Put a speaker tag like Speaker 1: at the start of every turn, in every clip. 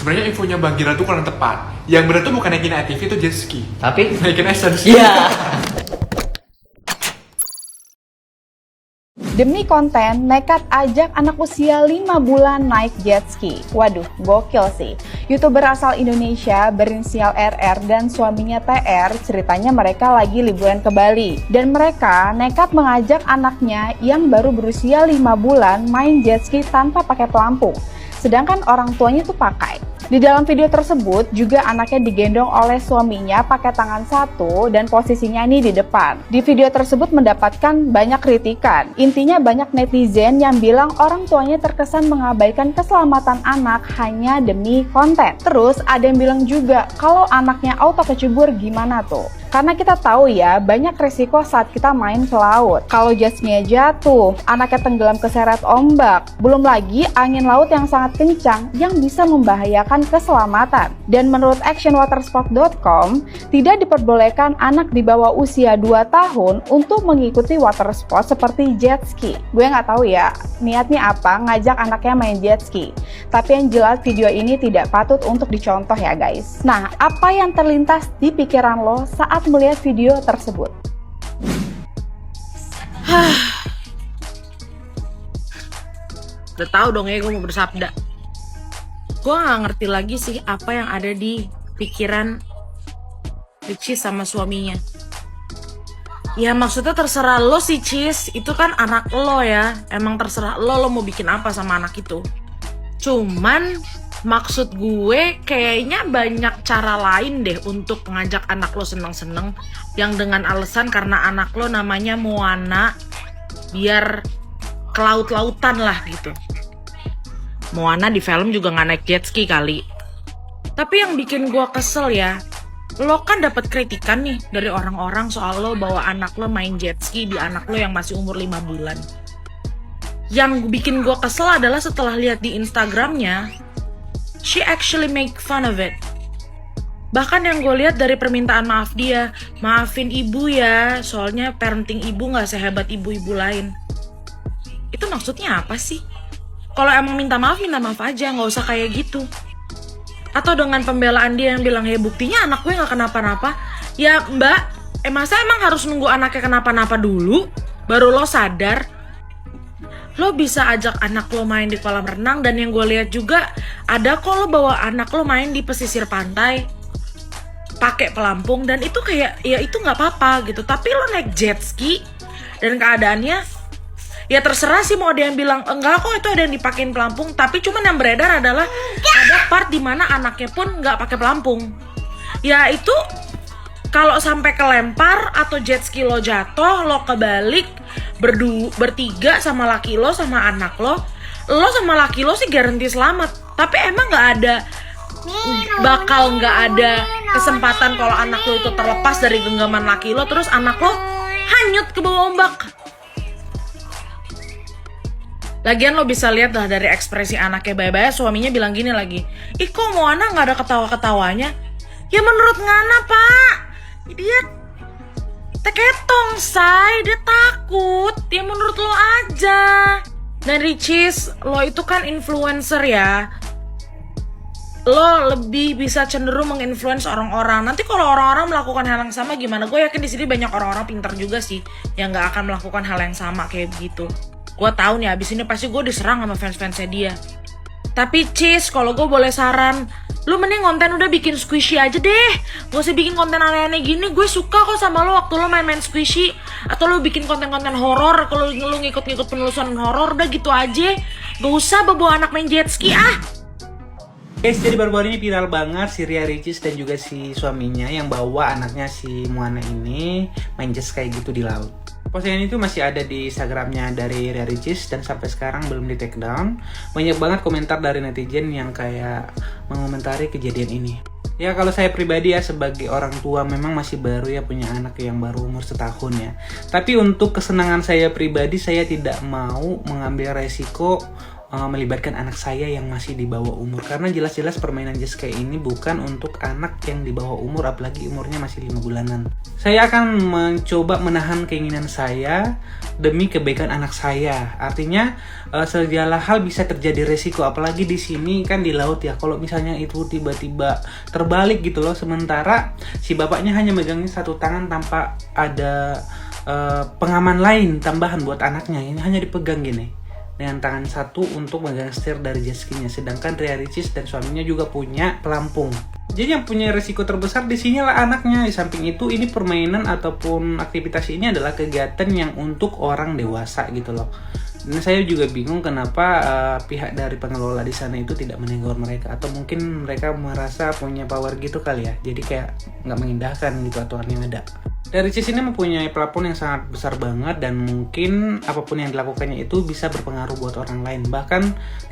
Speaker 1: Sebenarnya infonya Bang Gira tuh kurang tepat. Yang benar tuh bukan naikin ATV, itu jet ski.
Speaker 2: Tapi
Speaker 1: Naikin Essence.
Speaker 2: iya.
Speaker 3: Demi konten, nekat ajak anak usia 5 bulan naik jet ski. Waduh, gokil sih. YouTuber asal Indonesia berinisial RR dan suaminya TR, ceritanya mereka lagi liburan ke Bali. Dan mereka nekat mengajak anaknya yang baru berusia 5 bulan main jet ski tanpa pakai pelampung. Sedangkan orang tuanya tuh pakai. Di dalam video tersebut juga anaknya digendong oleh suaminya pakai tangan satu dan posisinya ini di depan. Di video tersebut mendapatkan banyak kritikan. Intinya banyak netizen yang bilang orang tuanya terkesan mengabaikan keselamatan anak hanya demi konten. Terus ada yang bilang juga kalau anaknya auto kecebur gimana tuh? Karena kita tahu ya, banyak risiko saat kita main ke laut. Kalau jet ski-nya jatuh, anaknya tenggelam keseret ombak. Belum lagi angin laut yang sangat kencang yang bisa membahayakan keselamatan. Dan menurut actionwatersport.com, tidak diperbolehkan anak di bawah usia 2 tahun untuk mengikuti water sport seperti jet ski. Gue nggak tahu ya, niatnya apa ngajak anaknya main jet ski. Tapi yang jelas video ini tidak patut untuk dicontoh ya guys. Nah, apa yang terlintas di pikiran lo saat melihat video tersebut?
Speaker 4: Udah tahu dong ya gue mau bersabda. Gue gak ngerti lagi sih apa yang ada di pikiran Ricis sama suaminya. Ya maksudnya terserah lo sih Cis, itu kan anak lo ya. Emang terserah lo mau bikin apa sama anak itu. Cuman maksud gue kayaknya banyak cara lain deh untuk mengajak anak lo seneng-seneng. Yang dengan alasan karena anak lo namanya Moana, biar ke laut-lautan lah gitu. Moana di film juga gak naik jet ski kali. Tapi yang bikin gue kesel ya, lo kan dapat kritikan nih dari orang-orang soal lo bawa anak lo main jet ski di anak lo yang masih umur 5 bulan. Yang bikin gue kesel adalah setelah lihat di Instagramnya, she actually make fun of it. Bahkan yang gue lihat dari permintaan maaf dia, maafin ibu ya, soalnya parenting ibu gak sehebat ibu-ibu lain. Itu maksudnya apa sih? Kalau emang minta maaf aja, gak usah kayak gitu. Atau dengan pembelaan dia yang bilang, ya buktinya anak gue gak kenapa-napa. Ya mbak, masa emang harus nunggu anaknya kenapa-napa dulu, baru lo sadar? Lo bisa ajak anak lo main di kolam renang, dan yang gue lihat juga ada kok lo bawa anak lo main di pesisir pantai pakai pelampung, dan itu kayak ya itu nggak apa-apa gitu. Tapi lo naik jet ski dan keadaannya ya terserah sih, mau ada yang bilang enggak kok itu ada yang dipakein pelampung, tapi cuman yang beredar adalah ada part dimana anaknya pun nggak pakai pelampung. Ya itu kalau sampai kelempar atau jet ski lo jatuh, lo kebalik bertiga sama laki lo sama anak lo sama laki lo sih garanti selamat. Tapi emang bakal nggak ada kesempatan kalau anak lo itu terlepas dari genggaman laki lo, terus anak lo hanyut ke bawah ombak. Lagian lo bisa lihat lah dari ekspresi anaknya bye-bye, suaminya bilang gini lagi, ih kok Moana gak ada ketawa-ketawanya? Ya menurut Ngana pak, dia teketong say, dia takut, ya menurut lo aja. Dan Ricis, lo itu kan influencer ya, lo lebih bisa cenderung menginfluence orang-orang. Nanti kalau orang-orang melakukan hal yang sama gimana? Gue yakin di sini banyak orang-orang pintar juga sih yang gak akan melakukan hal yang sama kayak begitu. Gue tahu nih abis ini pasti gue diserang sama fans-fansnya dia. Tapi Cis, kalau gue boleh saran, lu mending konten udah bikin squishy aja deh. Gak usah bikin konten aneh-aneh gini. Gue suka kok sama lo waktu lo main-main squishy. Atau lo bikin konten-konten horor, kalau lo ngikut-ngikut penelusuran horor, udah gitu aja. Gak usah bawa anak main jet ski ah.
Speaker 5: Guys, jadi baru-baru ini viral banget si Ria Ricis dan juga si suaminya yang bawa anaknya si Moana ini main jet ski kayak gitu di laut. Postingan itu masih ada di Instagramnya dari Ria Ricis dan sampai sekarang belum di take down. Banyak banget komentar dari netizen yang kayak mengomentari kejadian ini. Ya kalau saya pribadi ya sebagai orang tua memang masih baru ya punya anak yang baru umur setahun ya. Tapi untuk kesenangan saya pribadi, saya tidak mau mengambil resiko melibatkan anak saya yang masih di bawah umur, karena jelas-jelas permainan Just kayak ini bukan untuk anak yang di bawah umur, apalagi umurnya masih 5 bulanan. Saya akan mencoba menahan keinginan saya demi kebaikan anak saya. Artinya segala hal bisa terjadi resiko, apalagi di sini kan di laut ya. Kalau misalnya itu tiba-tiba terbalik gitu loh, sementara si bapaknya hanya megangin satu tangan tanpa ada pengaman lain tambahan buat anaknya, ini hanya dipegang gini dengan tangan satu untuk megang setir dari jet ski-nya, sedangkan Ria Ricis dan suaminya juga punya pelampung. Jadi yang punya resiko terbesar di sini lah anaknya. Di samping itu, ini permainan ataupun aktivitas ini adalah kegiatan yang untuk orang dewasa gitu loh. Dan saya juga bingung kenapa pihak dari pengelola di sana itu tidak menegur mereka, atau mungkin mereka merasa punya power gitu kali ya. Jadi kayak nggak mengindahkan gitu aturan yang ada. Dari Ricis ini mempunyai plafon yang sangat besar banget, dan mungkin apapun yang dilakukannya itu bisa berpengaruh buat orang lain. Bahkan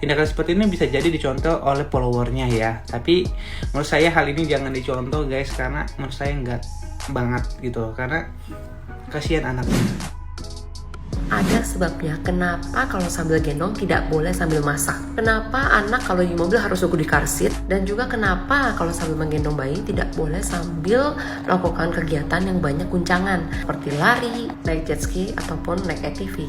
Speaker 5: tindakan seperti ini bisa jadi dicontoh oleh followernya ya. Tapi menurut saya hal ini jangan dicontoh guys, karena menurut saya nggak banget gitu. Karena kasihan anaknya.
Speaker 2: Ada sebabnya kenapa kalau sambil gendong tidak boleh sambil masak. Kenapa anak kalau di mobil harus duduk di car seat. Dan juga kenapa kalau sambil menggendong bayi tidak boleh sambil melakukan kegiatan yang banyak guncangan. Seperti lari, naik jet ski, ataupun naik ATV.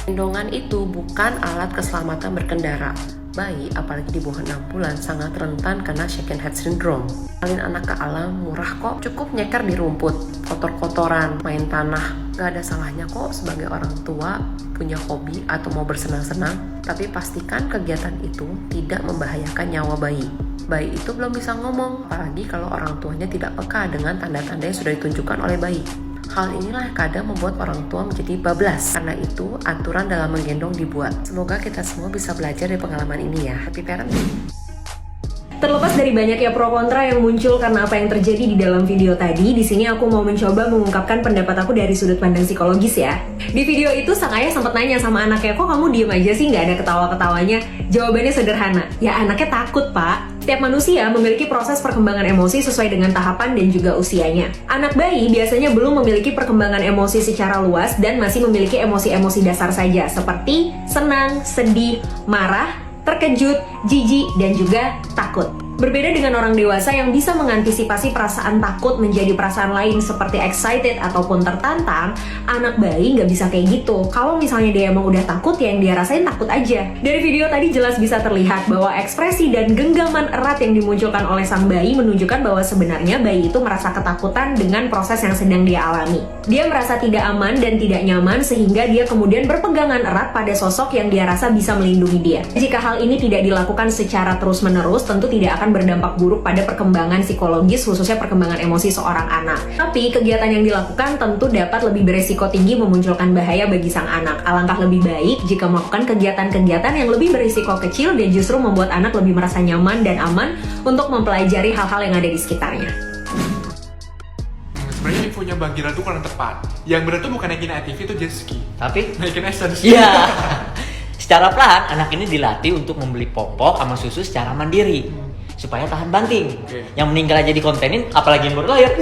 Speaker 2: Gendongan itu bukan alat keselamatan berkendara. Bayi, apalagi di bawah 6 bulan, sangat rentan kena shaken head syndrome. Alin anak ke alam murah kok, cukup nyeker di rumput, kotor-kotoran, main tanah. Gak ada salahnya kok sebagai orang tua punya hobi atau mau bersenang-senang, tapi pastikan kegiatan itu tidak membahayakan nyawa bayi. Bayi itu belum bisa ngomong, apalagi kalau orang tuanya tidak peka dengan tanda-tanda yang sudah ditunjukkan oleh bayi. Hal inilah kadang membuat orang tua menjadi bablas. Karena itu, aturan dalam menggendong dibuat. Semoga kita semua bisa belajar dari pengalaman ini ya. Happy parenting!
Speaker 6: Terlepas dari banyaknya pro kontra yang muncul karena apa yang terjadi di dalam video tadi, di sini aku mau mencoba mengungkapkan pendapat aku dari sudut pandang psikologis ya. Di video itu sang ayah sempat nanya sama anaknya, kok kamu diem aja sih, nggak ada ketawa-ketawanya? Jawabannya sederhana, ya anaknya takut pak. Setiap manusia memiliki proses perkembangan emosi sesuai dengan tahapan dan juga usianya. Anak bayi biasanya belum memiliki perkembangan emosi secara luas dan masih memiliki emosi-emosi dasar saja, seperti senang, sedih, marah, terkejut, jijik, dan juga takut. Berbeda dengan orang dewasa yang bisa mengantisipasi perasaan takut menjadi perasaan lain seperti excited ataupun tertantang, anak bayi nggak bisa kayak gitu. Kalau misalnya dia emang udah takut, ya yang dia rasain takut aja. Dari video tadi jelas bisa terlihat bahwa ekspresi dan genggaman erat yang dimunculkan oleh sang bayi menunjukkan bahwa sebenarnya bayi itu merasa ketakutan dengan proses yang sedang dia alami. Dia merasa tidak aman dan tidak nyaman sehingga dia kemudian berpegangan erat pada sosok yang dia rasa bisa melindungi dia. Jika hal ini tidak dilakukan secara terus-menerus, tentu tidak akan berdampak buruk pada perkembangan psikologis, khususnya perkembangan emosi seorang anak. Tapi kegiatan yang dilakukan tentu dapat lebih beresiko tinggi memunculkan bahaya bagi sang anak. Alangkah lebih baik jika melakukan kegiatan-kegiatan yang lebih berisiko kecil dan justru membuat anak lebih merasa nyaman dan aman untuk mempelajari hal-hal yang ada di sekitarnya.
Speaker 1: Sebenarnya infonya Bang Giral tuh kurang tepat. Yang benar tuh bukan naikin ATV, itu jet ski.
Speaker 7: Tapi
Speaker 1: Naikin essence.
Speaker 7: iya. Secara perlahan anak ini dilatih untuk membeli popok sama susu secara mandiri supaya tahan banting.
Speaker 1: Oke.
Speaker 7: Yang meninggal aja dikontenin, apalagi yang baru lahir.